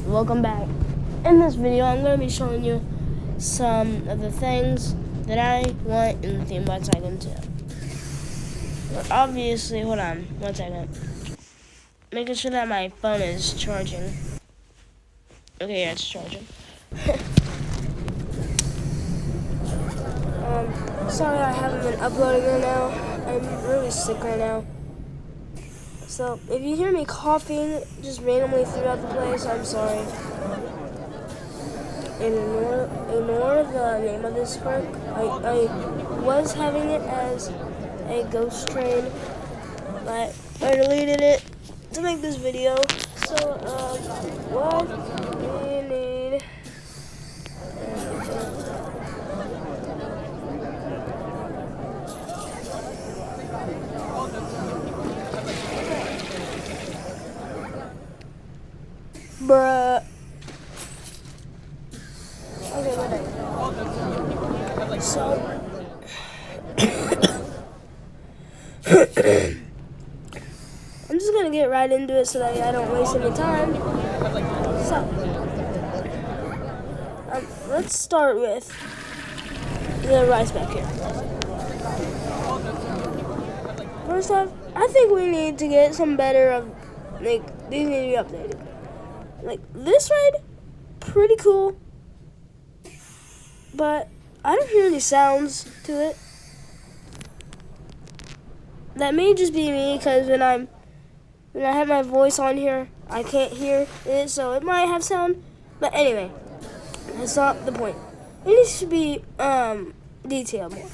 welcome back. In this video, I'm going to be showing you some of the things that I want in the theme by Tycoon 2. But obviously, hold on, 1 second. Making sure that my phone is charging. Okay, yeah, it's charging. Sorry I haven't been uploading right now. I'm really sick right now. So, if you hear me coughing just randomly throughout the place, I'm sorry. Ignore the name of this park. I was having it as a ghost train, but I deleted it to make this video. So, what we need... Bruh. Okay, whatever. So, I'm just gonna get right into it so that I don't waste any time. So, let's start with the rice back here. First off, I think we need to get some better of, like, these need to be updated. Like, this ride, pretty cool, but I don't hear any sounds to it. That may just be me, because when I have my voice on here, I can't hear it, so it might have sound. But anyway, that's not the point. It needs to be detailed more.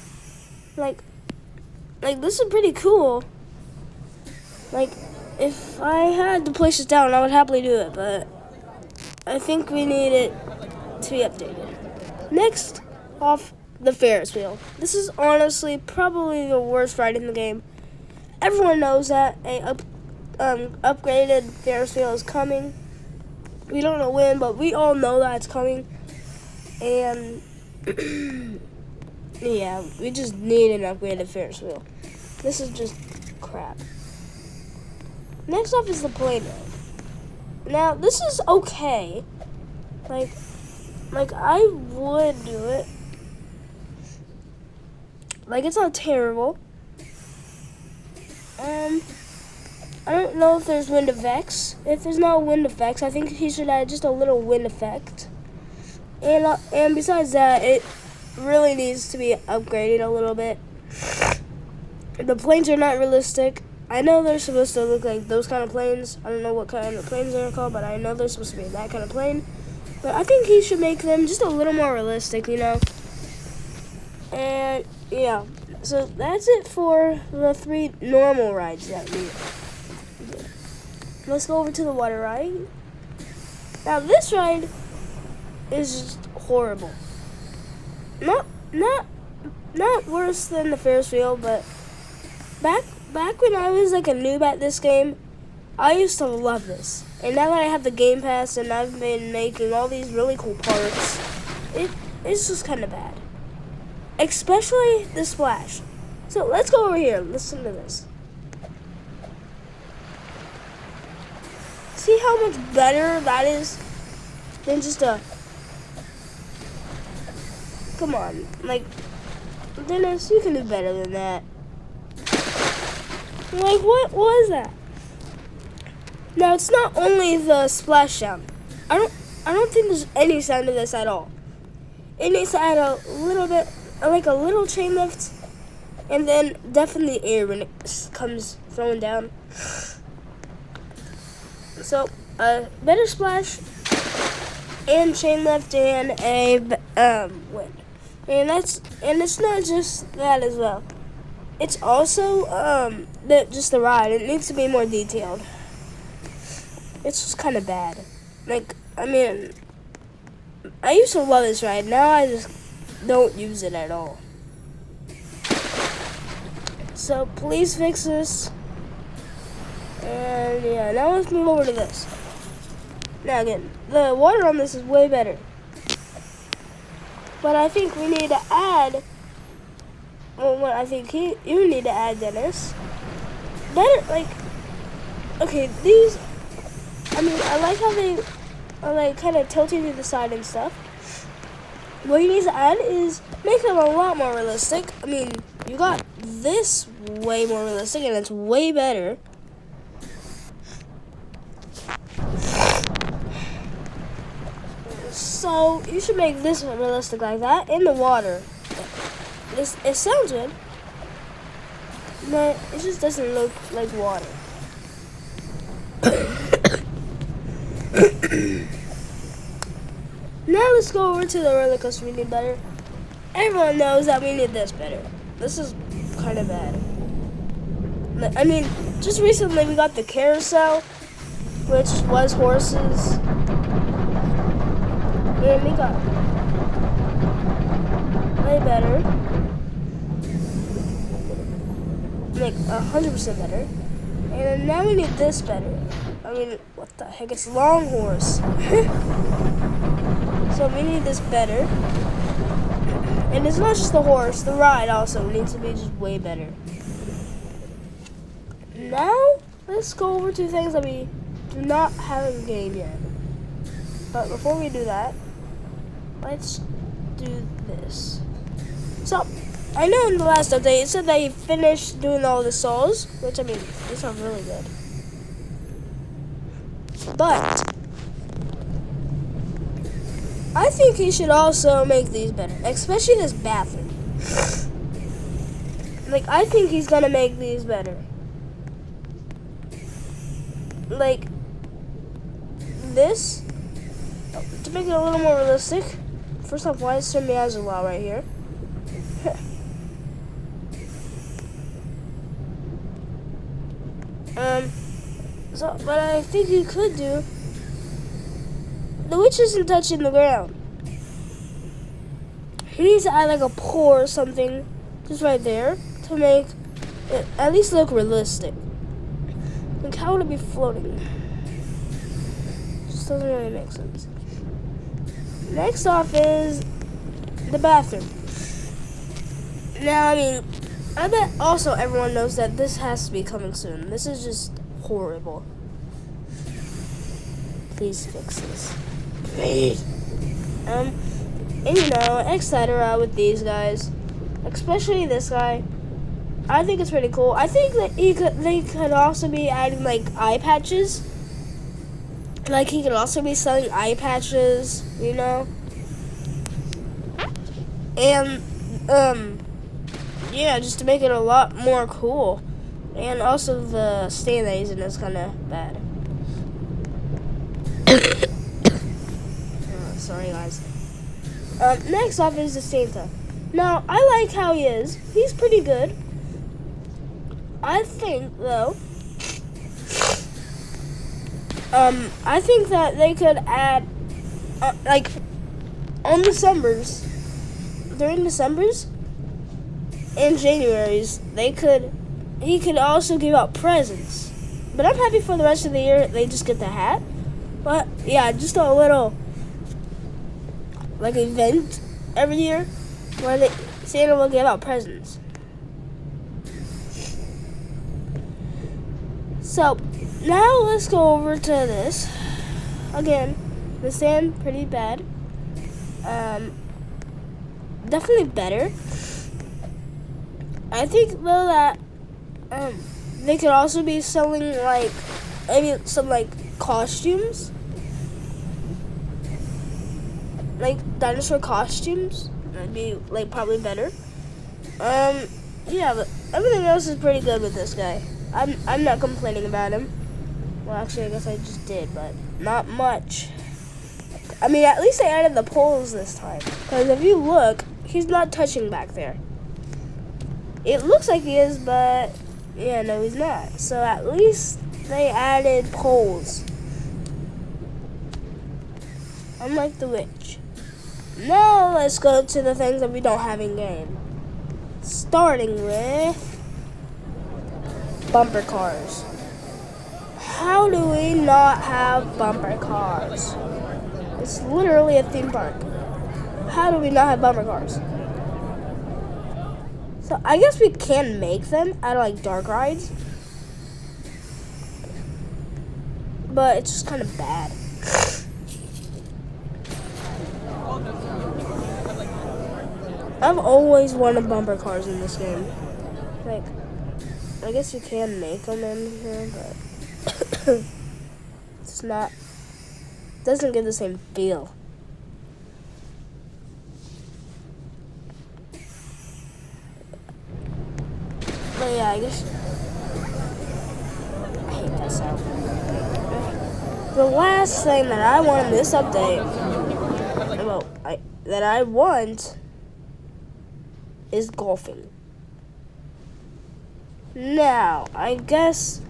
Like this is pretty cool. Like, if I had to place this down, I would happily do it, but I think we need it to be updated. Next, off the Ferris wheel. This is honestly probably the worst ride in the game. Everyone knows that a upgraded Ferris wheel is coming. We don't know when, but we all know that it's coming. And yeah, we just need an upgraded Ferris wheel. This is just crap. Next off is the plane ride. Now, this is okay. Like I would do it. Like, it's not terrible. I don't know if there's wind effects. If there's no wind effects, I think he should add just a little wind effect. And besides that, it really needs to be upgraded a little bit. The planes are not realistic. I know they're supposed to look like those kind of planes. I don't know what kind of planes they're called, but I know they're supposed to be that kind of plane. But I think he should make them just a little more realistic, you know? And, yeah. So, that's it for the 3 normal rides that we did. Let's go over to the water ride. Now, this ride is just horrible. Not worse than the Ferris wheel, but back when I was like a noob at this game, I used to love this. And now that I have the Game Pass and I've been making all these really cool parts, it's just kind of bad. Especially the splash. So let's go over here. Listen to this. See how much better that is than just a... Come on. Like, Dennis, you can do better than that. Like, what was that? Now, it's not only the splash sound. I don't think there's any sound to this at all. It needs to add a little bit, like a little chain lift, and then definitely air when it comes throwing down. So, a better splash, and chain lift, and a wind. And it's not just that as well. It's also just the ride. It needs to be more detailed. It's just kind of bad. Like, I mean, I used to love this ride. Now I just don't use it at all. So please fix this. And yeah, now let's move over to this. Now again, the water on this is way better. But I think we need to add... Well, what I think you need to add, Dennis. Better, like... Okay, these... I mean, I like how they like kind of tilting to the side and stuff. What he needs to add is make them a lot more realistic. I mean, you got this way more realistic and it's way better. So you should make this one realistic like that in the water. It sounds good, but it just doesn't look like water. Now let's go over to the roller coaster we need better. Everyone knows that we need this better. This is kind of bad. I mean, just recently we got the carousel, which was horses. And we got way better. Like 100% better. And now we need this better. I mean, what the heck? It's long horse. So we need this better. And it's not just the horse, the ride also needs to be just way better. Now, let's go over to things that we do not have in the game yet. But before we do that, let's do this. So, I know in the last update it said that he finished doing all the souls, which I mean, these are really good. But I think he should also make these better, especially this bathroom. Like, I think he's gonna make these better. Like, this, to make it a little more realistic. First off, why is Sir Miyazawa right here? So, what I think you could do, the witch isn't touching the ground. He needs to add like a pole or something just right there to make it at least look realistic. Like, how would it be floating? Just doesn't really make sense. Next off is the bathroom. Now, I mean, I bet also everyone knows that this has to be coming soon. This is just horrible. Please fix this. Please. And you know, etc. with these guys, especially this guy. I think it's pretty cool. I think that they could also be adding like eye patches. Like, he could also be selling eye patches, you know. And yeah, just to make it a lot more cool. And also the stand that he's in is kind of bad. Sorry guys. Next off is the Santa. Now, I like how he is. He's pretty good. I think, though, I think that they could add, like, on Decembers, during Decembers and Januaries, he could also give out presents. But I'm happy for the rest of the year they just get the hat. But, yeah, just a little, like, event every year where Santa will give out presents. So, now let's go over to this. Again, the sand, pretty bad. Definitely better. I think, though, that they could also be selling, like, maybe some, like, costumes. Like, dinosaur costumes. That'd be, like, probably better. Yeah, but everything else is pretty good with this guy. I'm not complaining about him. Well, actually, I guess I just did, but not much. I mean, at least I added the poles this time. Because if you look, he's not touching back there. It looks like he is, but yeah, no, he's not. So at least they added poles. Unlike the witch. Now let's go to the things that we don't have in game. Starting with bumper cars. How do we not have bumper cars? It's literally a theme park. How do we not have bumper cars? So I guess we can make them out of like dark rides. But it's just kind of bad. I've always wanted bumper cars in this game. Like, I guess you can make them in here, but it's not. Doesn't give the same feel. But yeah, I guess. I hate that sound. The last thing that I want in this update, that I want, is golfing. Now, I guess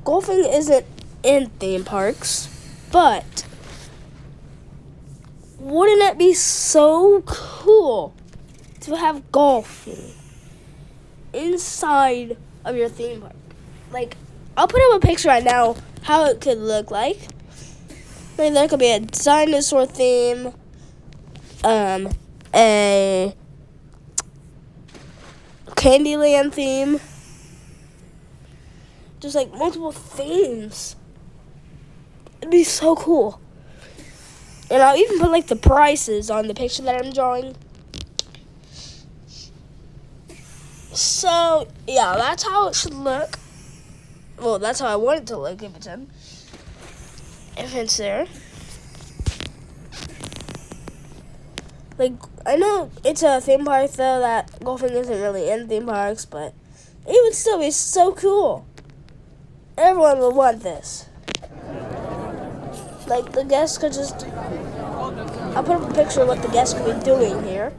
golfing isn't in theme parks, but wouldn't it be so cool to have golfing inside of your theme park? Like, I'll put up a picture right now how it could look like. Like, there could be a dinosaur theme, a Candyland theme, just like multiple themes. It'd be so cool. And I'll even put like the prices on the picture that I'm drawing. So yeah, that's how it should look. Well, that's how I want it to look if it's in. If it's there. Like, I know it's a theme park though that golfing isn't really in theme parks, but it would still be so cool. Everyone would want this. Like, the guests could just... I'll put up a picture of what the guests could be doing here.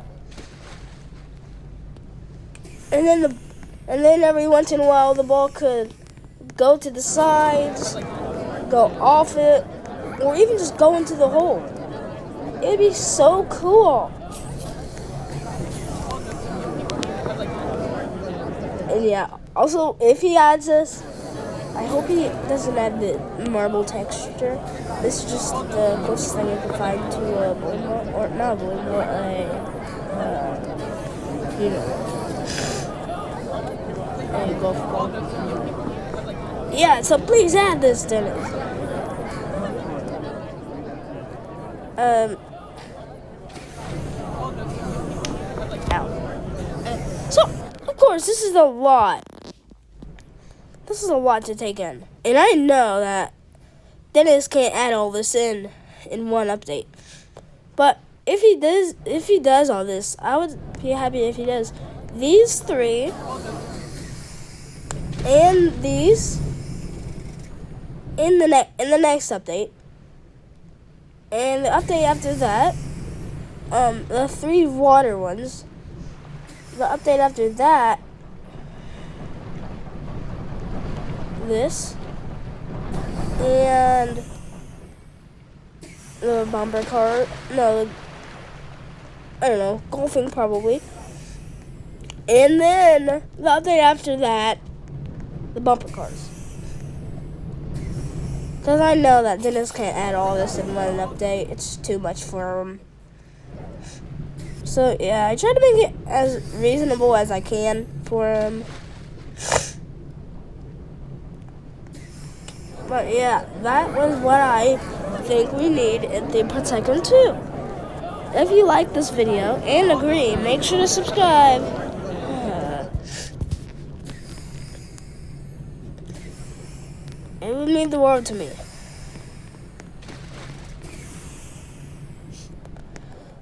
And then every once in a while the ball could go to the sides, go off it, or even just go into the hole. It'd be so cool. And yeah, also if he adds this, I hope he doesn't add the marble texture. This is just the closest thing I can find to a bowling ball, or not a bowling ball, a golf ball. Yeah, so please add this, Dennis. So, of course, this is a lot. This is a lot to take in. And I know that Dennis can't add all this in one update. But if he does all this, I would be happy if he does these three and these in the next update. And the update after that, the 3 water ones. The update after that, this, and the bumper car, no, I don't know, golfing probably. And then the update after that, the bumper cars. Because I know that Dennis can't add all this in one update. It's too much for him. So yeah, I try to make it as reasonable as I can for him. But yeah, that was what I think we need in Theme Park Tycoon 2. If you like this video and agree, make sure to subscribe. It would mean the world to me.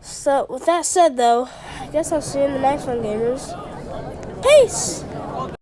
So, with that said, though, I guess I'll see you in the next one, gamers. Peace!